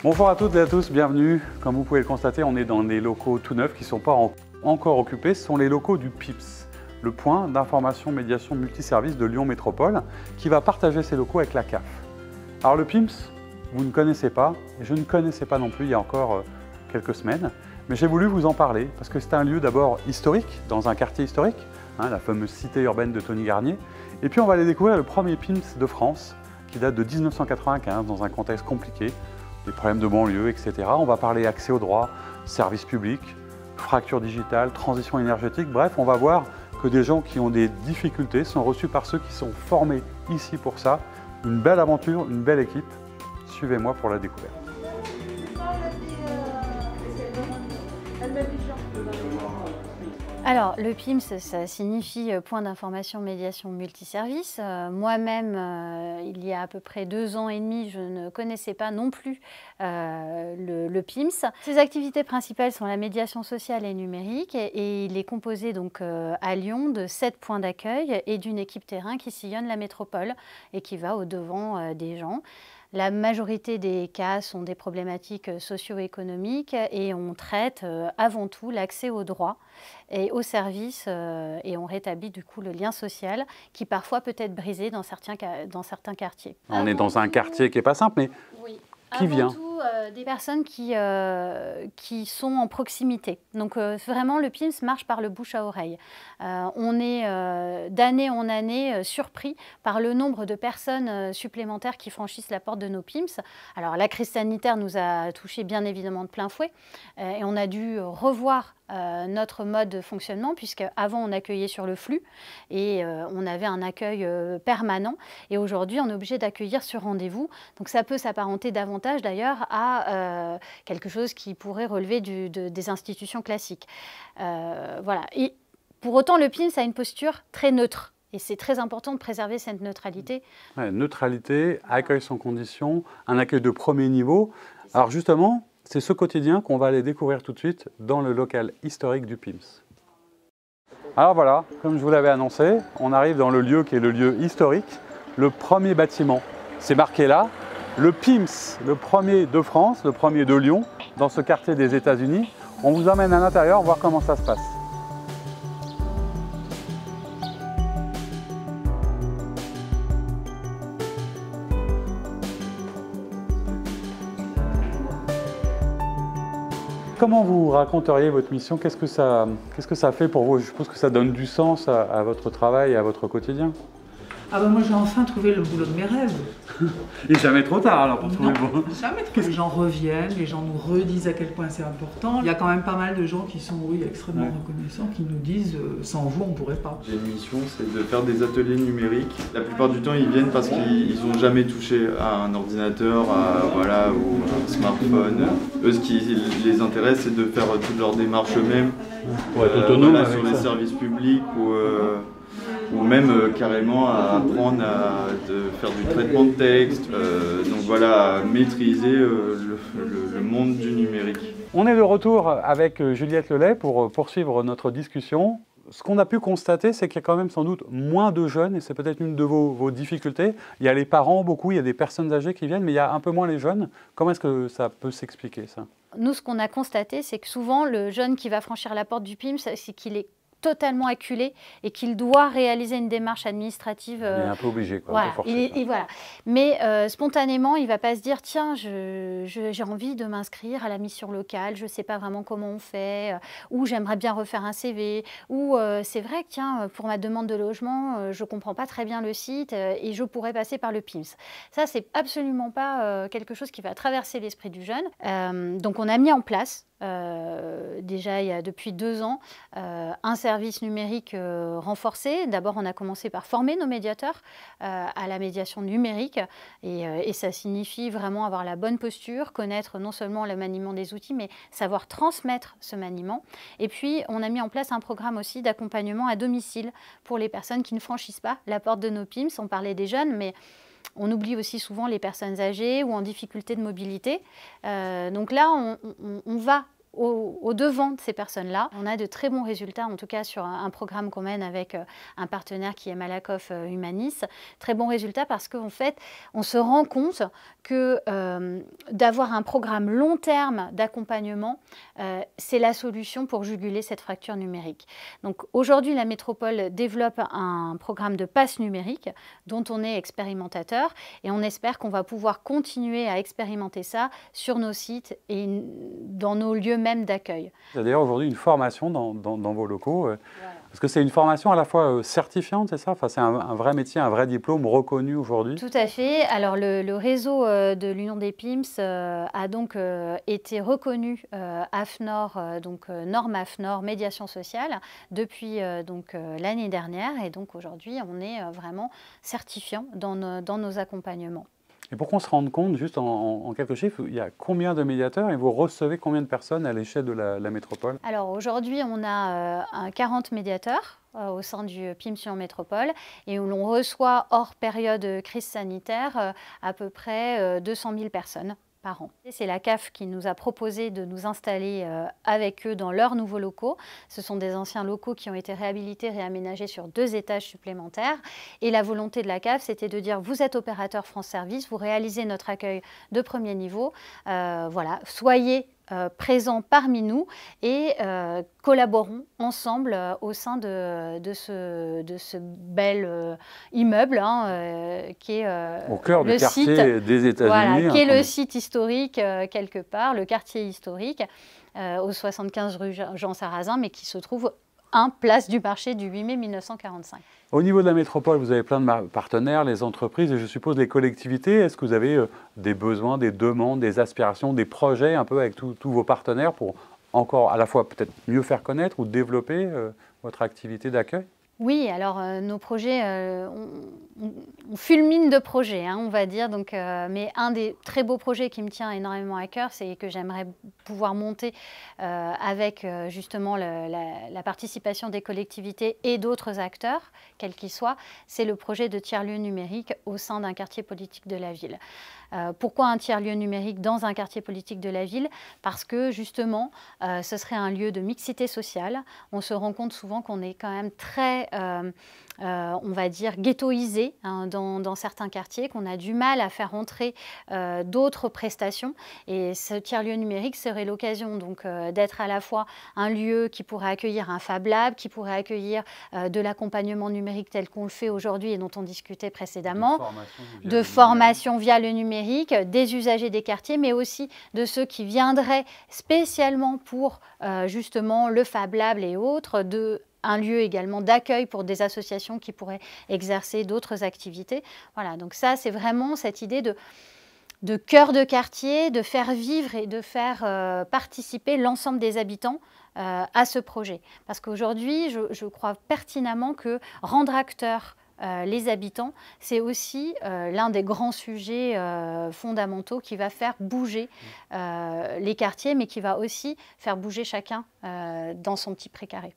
Bonjour à toutes et à tous, bienvenue. Comme vous pouvez le constater, on est dans des locaux tout neufs qui ne sont pas encore occupés. Ce sont les locaux du PIMS, le point d'information médiation multiservice de Lyon Métropole, qui va partager ses locaux avec la CAF. Alors le PIMS, vous ne connaissez pas, et je ne connaissais pas non plus il y a encore quelques semaines, mais j'ai voulu vous en parler parce que c'est un lieu d'abord historique, dans un quartier historique, la fameuse cité urbaine de Tony Garnier, et puis on va aller découvrir le premier PIMS de France, qui date de 1995, dans un contexte compliqué, des problèmes de banlieue, etc. On va parler accès aux droits, services publics, fracture digitale, transition énergétique. Bref, on va voir que des gens qui ont des difficultés sont reçus par ceux qui sont formés ici pour ça. Une belle aventure, une belle équipe. Suivez-moi pour la découverte. Alors, le PIMS, ça signifie point d'information médiation multiservice. Moi-même, il y a à peu près 2 ans et demi, je ne connaissais pas non plus le PIMS. Ses activités principales sont la médiation sociale et numérique et il est composé donc à Lyon de 7 points d'accueil et d'une équipe terrain qui sillonne la métropole et qui va au-devant des gens. La majorité des cas sont des problématiques socio-économiques et on traite avant tout l'accès aux droits et aux services et on rétablit du coup le lien social qui parfois peut être brisé dans certains quartiers. On est dans un quartier qui n'est pas simple, mais oui. Qui vient ? Avant tout, des personnes qui sont en proximité. Donc vraiment, le PIMS marche par le bouche à oreille. On est d'année en année surpris par le nombre de personnes supplémentaires qui franchissent la porte de nos PIMS. Alors la crise sanitaire nous a touchés bien évidemment de plein fouet et on a dû revoir notre mode de fonctionnement puisque avant on accueillait sur le flux et on avait un accueil permanent et aujourd'hui on est obligé d'accueillir sur rendez-vous. Donc ça peut s'apparenter davantage d'ailleurs à quelque chose qui pourrait relever des institutions classiques. Voilà. Et pour autant le PIMS a une posture très neutre. Et c'est très important de préserver cette neutralité. Ouais, neutralité, accueil sans condition, un accueil de premier niveau. Alors justement, c'est ce quotidien qu'on va aller découvrir tout de suite dans le local historique du PIMS. Alors voilà, comme je vous l'avais annoncé, on arrive dans le lieu qui est le lieu historique, le premier bâtiment. C'est marqué là, le PIMS, le premier de France, le premier de Lyon, dans ce quartier des États-Unis. On vous emmène à l'intérieur voir comment ça se passe. Comment vous raconteriez votre mission? Qu'est-ce que ça fait pour vous? Je suppose que ça donne du sens à votre travail et à votre quotidien. Ah ben moi j'ai enfin trouvé le boulot de mes rêves. Et jamais trop tard alors pour trouver le boulot. Jamais trop. Les gens reviennent, les gens nous redisent à quel point c'est important. Il y a quand même pas mal de gens qui sont extrêmement reconnaissants, qui nous disent sans vous on ne pourrait pas. J'ai une mission, c'est de faire des ateliers numériques. La plupart du temps ils viennent parce qu'ils n'ont jamais touché à un ordinateur, ou un smartphone. Eux ce qui les intéresse c'est de faire toutes leurs démarches eux-mêmes. Pour être autonome sur les services publics ou même carrément à apprendre à faire du traitement de texte, donc voilà, à maîtriser le monde du numérique. On est de retour avec Juliette Lelay pour poursuivre notre discussion. Ce qu'on a pu constater, c'est qu'il y a quand même sans doute moins de jeunes, et c'est peut-être une de vos difficultés. Il y a les parents beaucoup, il y a des personnes âgées qui viennent, mais il y a un peu moins les jeunes. Comment est-ce que ça peut s'expliquer ça? Nous, ce qu'on a constaté, c'est que souvent, le jeune qui va franchir la porte du PIMS, c'est qu'il est totalement acculé et qu'il doit réaliser une démarche administrative. Il est un peu obligé, quoi, voilà. un peu forcé, Et voilà. Mais spontanément, il ne va pas se dire « Tiens, j'ai envie de m'inscrire à la mission locale, je ne sais pas vraiment comment on fait, ou j'aimerais bien refaire un CV, ou c'est vrai que tiens, pour ma demande de logement, je ne comprends pas très bien le site et je pourrais passer par le PIMS. » Ça, ce n'est absolument pas quelque chose qui va traverser l'esprit du jeune. Donc, on a mis en place déjà il y a depuis 2 ans un service numérique renforcé. D'abord on a commencé par former nos médiateurs à la médiation numérique et ça signifie vraiment avoir la bonne posture, connaître non seulement le maniement des outils mais savoir transmettre ce maniement. Et puis on a mis en place un programme aussi d'accompagnement à domicile pour les personnes qui ne franchissent pas la porte de nos PIMS. On parlait des jeunes mais on oublie aussi souvent les personnes âgées ou en difficulté de mobilité. Donc là, on va au devant de ces personnes-là. On a de très bons résultats, en tout cas sur un programme qu'on mène avec un partenaire qui est Malakoff Humanis. Très bons résultats parce qu'en fait, on se rend compte que d'avoir un programme long terme d'accompagnement, c'est la solution pour juguler cette fracture numérique. Donc aujourd'hui, la métropole développe un programme de passe numérique dont on est expérimentateur et on espère qu'on va pouvoir continuer à expérimenter ça sur nos sites et dans nos lieux même d'accueil. Il y a d'ailleurs aujourd'hui une formation dans vos locaux. Voilà. Parce que c'est une formation à la fois certifiante, c'est ça? Enfin, c'est un vrai métier, un vrai diplôme reconnu aujourd'hui. Tout à fait. Alors le réseau de l'Union des PIMS a donc été reconnu AFNOR, donc norme AFNOR, médiation sociale, depuis l'année dernière. Et donc aujourd'hui, on est vraiment certifiant dans nos accompagnements. Et pour qu'on se rende compte, juste en quelques chiffres, il y a combien de médiateurs et vous recevez combien de personnes à l'échelle de la métropole? Alors aujourd'hui, on a 40 médiateurs au sein du PIMS Lyon Métropole et où l'on reçoit, hors période crise sanitaire, à peu près 200 000 personnes par an. C'est la CAF qui nous a proposé de nous installer avec eux dans leurs nouveaux locaux. Ce sont des anciens locaux qui ont été réhabilités, réaménagés sur 2 étages supplémentaires. Et la volonté de la CAF, c'était de dire, vous êtes opérateur France Service, vous réalisez notre accueil de premier niveau, voilà, soyez présents parmi nous et collaborons ensemble au sein de ce bel immeuble qui est au cœur du quartier des États-Unis. Voilà, qui est le site historique quelque part, le quartier historique au 75 rue Jean Sarrazin, mais qui se trouve place du marché du 8 mai 1945. Au niveau de la métropole, vous avez plein de partenaires, les entreprises et je suppose les collectivités. Est-ce que vous avez des besoins, des demandes, des aspirations, des projets un peu avec tous vos partenaires pour encore à la fois peut-être mieux faire connaître ou développer votre activité d'accueil? Oui, alors nos projets, on fulmine de projets, on va dire. Donc, mais un des très beaux projets qui me tient énormément à cœur, c'est que j'aimerais pouvoir monter avec justement la participation des collectivités et d'autres acteurs, quels qu'ils soient, c'est le projet de tiers-lieu numérique au sein d'un quartier politique de la ville. Pourquoi un tiers-lieu numérique dans un quartier politique de la ville? Parce que justement, ce serait un lieu de mixité sociale. On se rend compte souvent qu'on est quand même très, on va dire, ghettoisé dans certains quartiers, qu'on a du mal à faire entrer d'autres prestations. Et ce tiers-lieu numérique serait l'occasion donc d'être à la fois un lieu qui pourrait accueillir un Fab Lab, qui pourrait accueillir de l'accompagnement numérique tel qu'on le fait aujourd'hui et dont on discutait précédemment, de formation via le numérique, des usagers des quartiers, mais aussi de ceux qui viendraient spécialement pour justement le Fab Lab et autres, un lieu également d'accueil pour des associations qui pourraient exercer d'autres activités. Voilà, donc ça, c'est vraiment cette idée de cœur de quartier, de faire vivre et de faire participer l'ensemble des habitants à ce projet. Parce qu'aujourd'hui, je crois pertinemment que rendre acteurs les habitants, c'est aussi l'un des grands sujets fondamentaux qui va faire bouger les quartiers, mais qui va aussi faire bouger chacun dans son petit précaré.